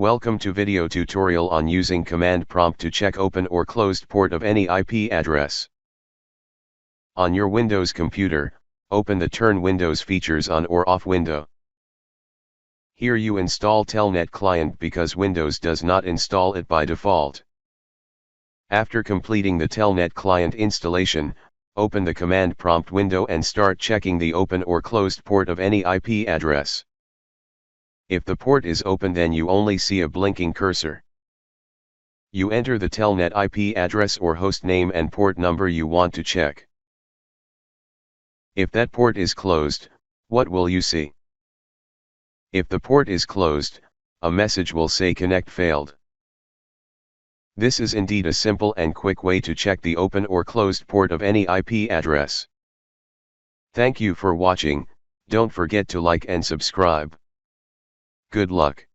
Welcome to video tutorial on using command prompt to check open or closed port of any IP address. On your Windows computer, open the Turn Windows Features On or Off window. Here you install Telnet client because Windows does not install it by default. After completing the Telnet client installation, open the command prompt window and start checking the open or closed port of any IP address. If the port is open, then you only see a blinking cursor. You enter the Telnet IP address or host name and port number you want to check. If that port is closed, what will you see? If the port is closed, a message will say connect failed. This is indeed a simple and quick way to check the open or closed port of any IP address. Thank you for watching. Don't forget to like and subscribe. Good luck.